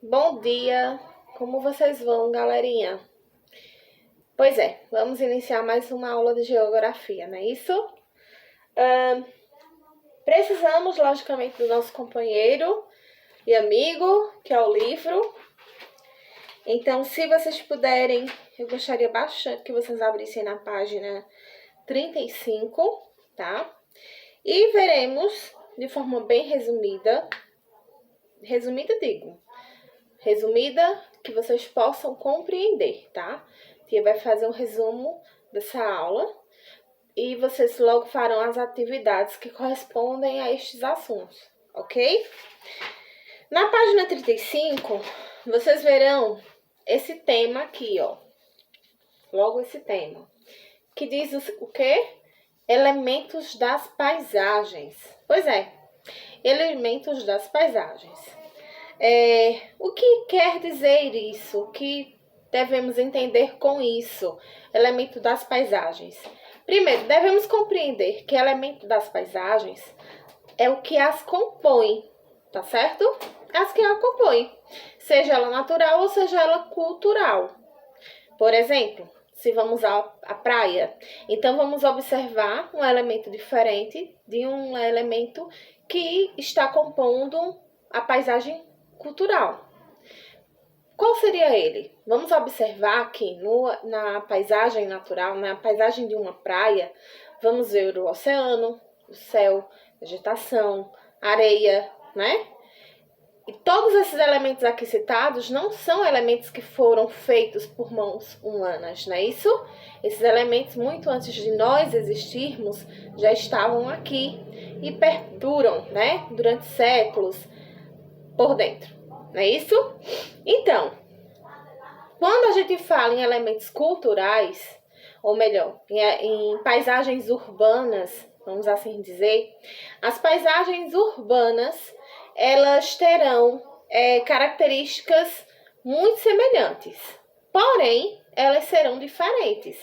Bom dia, como vocês vão, galerinha? Pois é, vamos iniciar mais uma aula de geografia, não é isso? Precisamos, logicamente, do nosso companheiro e amigo, que é o livro. Então, se vocês puderem, eu gostaria bastante que vocês abrissem na página 35, tá? E veremos, de forma bem resumida, que vocês possam compreender, tá? A tia vai fazer um resumo dessa aula e vocês logo farão as atividades que correspondem a estes assuntos, ok? Na página 35, vocês verão esse tema aqui, ó. Logo esse tema, que diz o quê? Elementos das paisagens. Pois é, elementos das paisagens. O que quer dizer isso? O que devemos entender com isso? Elemento das paisagens. Primeiro, devemos compreender que elemento das paisagens é o que as compõe, tá certo? As que a compõem, seja ela natural ou seja ela cultural. Por exemplo, se vamos à praia, então vamos observar um elemento diferente de um elemento que está compondo a paisagem cultural. Qual seria ele? Vamos observar que na paisagem natural, na paisagem de uma praia, vamos ver o oceano, o céu, vegetação, areia, né? E todos esses elementos aqui citados não são elementos que foram feitos por mãos humanas, não é isso? Esses elementos, muito antes de nós existirmos, já estavam aqui e perduram, né? Durante séculos por dentro, não é isso? Então, quando a gente fala em elementos culturais, ou melhor, em paisagens urbanas, vamos assim dizer, as paisagens urbanas, elas terão características muito semelhantes, porém, elas serão diferentes.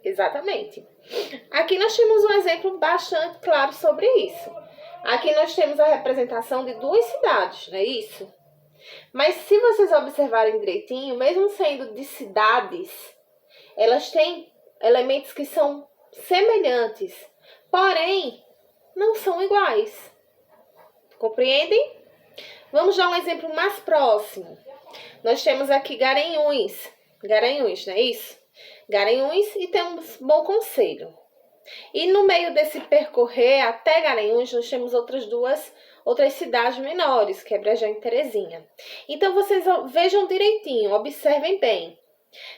Exatamente. Aqui nós temos um exemplo bastante claro sobre isso. Aqui nós temos a representação de duas cidades, não é isso? Mas se vocês observarem direitinho, mesmo sendo de cidades, elas têm elementos que são semelhantes, porém, não são iguais. Compreendem? Vamos dar um exemplo mais próximo. Nós temos aqui Garanhuns, não é isso? Garanhuns e temos Bom Conselho. E no meio desse percorrer até Garanhuns, nós temos outras cidades menores, que é Brejão e Terezinha. Então, vocês vejam direitinho, observem bem.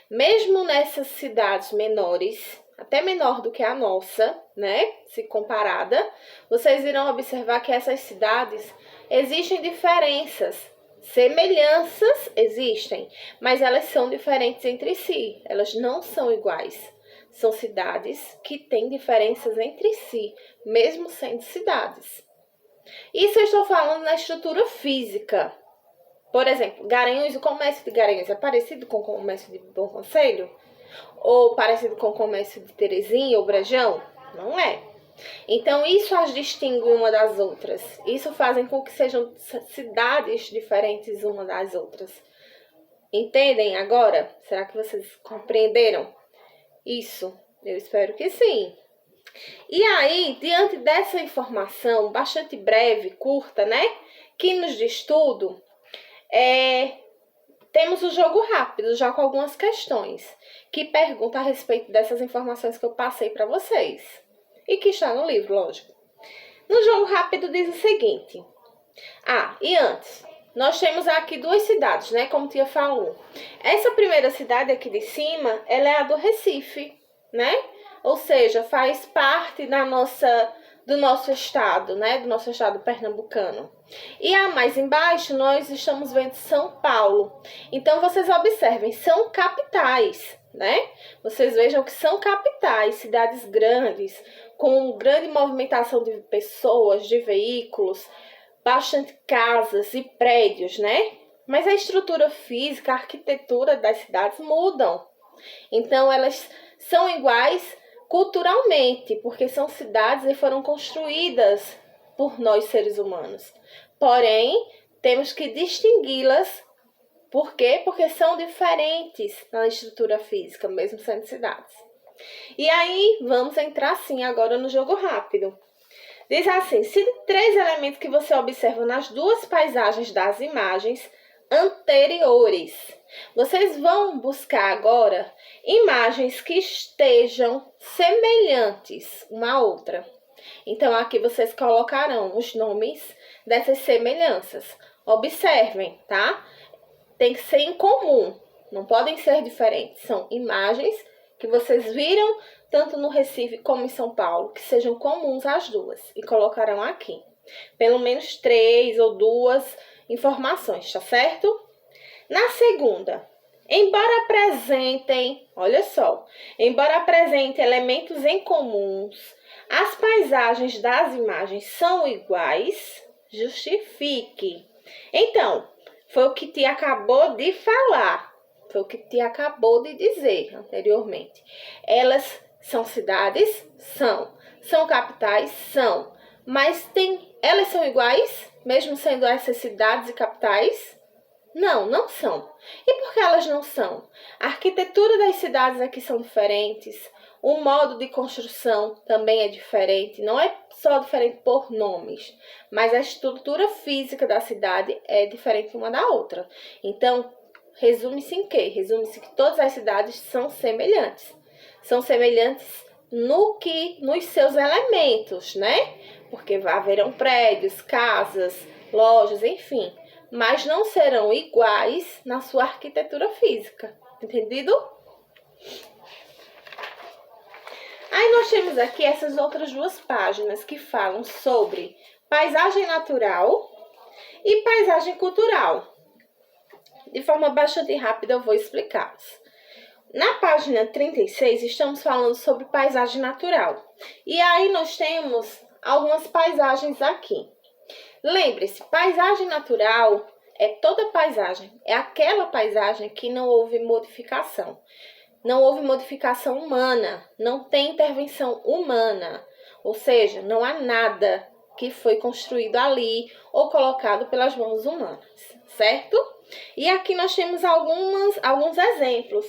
Mesmo nessas cidades menores, até menor do que a nossa, né, se comparada, vocês irão observar que essas cidades existem diferenças. Semelhanças existem, mas elas são diferentes entre si, elas não são iguais. São cidades que têm diferenças entre si, mesmo sendo cidades. Isso eu estou falando na estrutura física. Por exemplo, Garanhuns, o comércio de Garanhuns é parecido com o comércio de Bom Conselho? Ou parecido com o comércio de Terezinha ou Brejão? Não é. Então, isso as distingue uma das outras. Isso faz com que sejam cidades diferentes uma das outras. Entendem agora? Será que vocês compreenderam isso? Eu espero que sim. E aí, diante dessa informação bastante breve, curta, né? Que nos diz tudo, temos o jogo rápido, já com algumas questões, que perguntam a respeito dessas informações que eu passei para vocês. E que está no livro, lógico. No jogo rápido diz o seguinte. E antes, nós temos aqui duas cidades, né? Como tia falou. Essa primeira cidade aqui de cima, ela é a do Recife, né? Ou seja, faz parte do nosso estado, né? Do nosso estado pernambucano. E a mais embaixo, nós estamos vendo São Paulo. Então, vocês observem, são capitais, né? Vocês vejam que são capitais, cidades grandes, com grande movimentação de pessoas, de veículos, bastante casas e prédios, né? Mas a estrutura física, a arquitetura das cidades mudam. Então, elas são iguais culturalmente, porque são cidades e foram construídas por nós, seres humanos. Porém, temos que distingui-las Por quê? Porque são diferentes na estrutura física, mesmo sendo cidades. E aí, vamos entrar sim agora no jogo rápido. Diz assim, cite 3 elementos que você observa nas 2 paisagens das imagens anteriores. Vocês vão buscar agora imagens que estejam semelhantes uma à outra. Então, aqui vocês colocarão os nomes dessas semelhanças. Observem, tá? Tem que ser em comum, não podem ser diferentes. São imagens que vocês viram tanto no Recife como em São Paulo, que sejam comuns às 2 e colocarão aqui. Pelo menos 3 ou 2 informações, tá certo? Na segunda, embora apresentem, olha só, embora apresentem elementos em comuns, as paisagens das imagens são iguais, justifique. Então, foi o que te acabou de falar, foi o que te acabou de dizer anteriormente. Elas são cidades? São. São capitais? São. Mas elas são iguais, mesmo sendo essas cidades e capitais? Não, não são. E por que elas não são? A arquitetura das cidades aqui são diferentes, o modo de construção também é diferente, não é só diferente por nomes, mas a estrutura física da cidade é diferente uma da outra. Então, resume-se em quê? Resume-se que todas as cidades são semelhantes. São semelhantes nos seus elementos, né? Porque haverão prédios, casas, lojas, enfim, mas não serão iguais na sua arquitetura física. Entendido? Aí nós temos aqui essas outras 2 páginas que falam sobre paisagem natural e paisagem cultural. De forma bastante rápida eu vou explicá-las. Na página 36 estamos falando sobre paisagem natural. E aí nós temos algumas paisagens aqui. Lembre-se, paisagem natural é toda paisagem, é aquela paisagem que não houve modificação. Não houve modificação humana, não tem intervenção humana, ou seja, não há nada que foi construído ali ou colocado pelas mãos humanas, certo? E aqui nós temos alguns exemplos.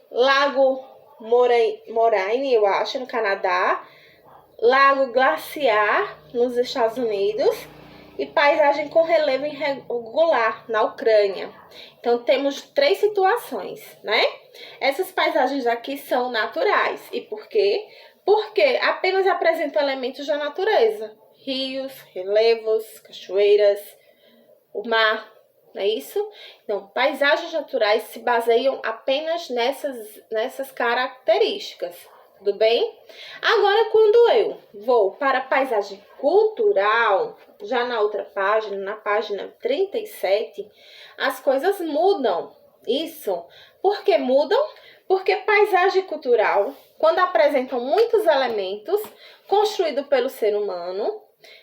Lago Moraine, eu acho, no Canadá, Lago Glaciar, nos Estados Unidos, e paisagem com relevo irregular na Ucrânia. Então, temos 3 situações, né? Essas paisagens aqui são naturais. E por quê? Porque apenas apresentam elementos da natureza. Rios, relevos, cachoeiras, o mar, não é isso? Então, paisagens naturais se baseiam apenas nessas características. Tudo bem? Agora, quando eu vou para a paisagem cultural, já na outra página, na página 37, as coisas mudam. Isso. Por que mudam? Porque paisagem cultural, quando apresentam muitos elementos construídos pelo ser humano,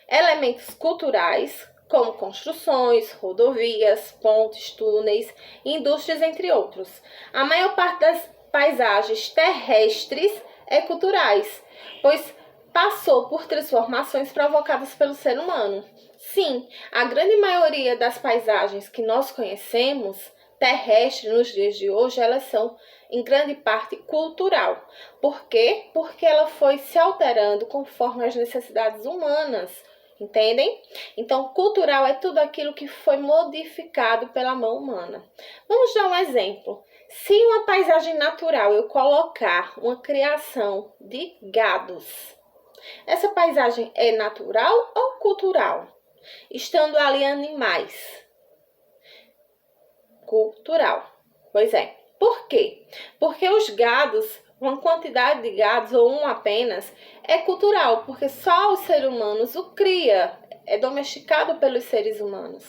elementos culturais, como construções, rodovias, pontes, túneis, indústrias, entre outros. A maior parte das paisagens terrestres é culturais, pois passou por transformações provocadas pelo ser humano. Sim, a grande maioria das paisagens que nós conhecemos, terrestres nos dias de hoje, elas são em grande parte cultural. Por quê? Porque ela foi se alterando conforme as necessidades humanas. Entendem? Então, cultural é tudo aquilo que foi modificado pela mão humana. Vamos dar um exemplo. Se em uma paisagem natural eu colocar uma criação de gados, essa paisagem é natural ou cultural? Estando ali animais. Cultural. Pois é. Por quê? Porque os gados, uma quantidade de gados ou um apenas, é cultural, porque só os seres humanos o cria, é domesticado pelos seres humanos,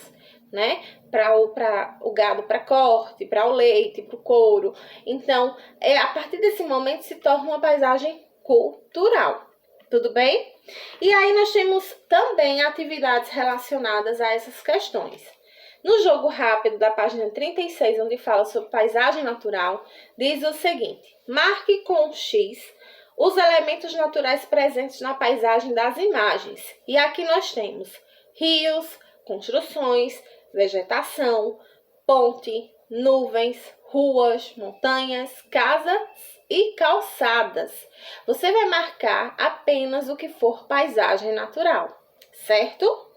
né? Para o gado, para corte, para o leite, para o couro. Então, a partir desse momento se torna uma paisagem cultural. Tudo bem? E aí nós temos também atividades relacionadas a essas questões. No jogo rápido da página 36, onde fala sobre paisagem natural, diz o seguinte: marque com X os elementos naturais presentes na paisagem das imagens. E aqui nós temos rios, construções, vegetação, ponte, nuvens, ruas, montanhas, casas e calçadas. Você vai marcar apenas o que for paisagem natural, certo?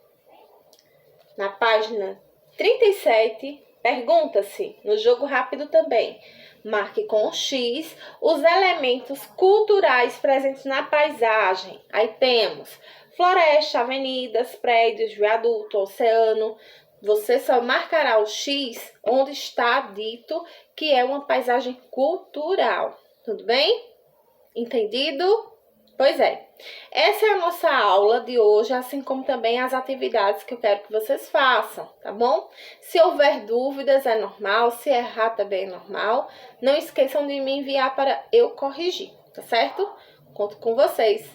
Na página 37, pergunta-se, no jogo rápido também, marque com X os elementos culturais presentes na paisagem. Aí temos floresta, avenidas, prédios, viaduto, oceano. Você só marcará o X onde está dito que é uma paisagem cultural. Tudo bem? Entendido? Pois é. Essa é a nossa aula de hoje, assim como também as atividades que eu quero que vocês façam, tá bom? Se houver dúvidas, é normal. Se errar, também é normal. Não esqueçam de me enviar para eu corrigir, tá certo? Conto com vocês.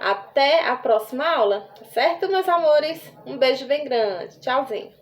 Até a próxima aula, tá certo, meus amores? Um beijo bem grande. Tchauzinho.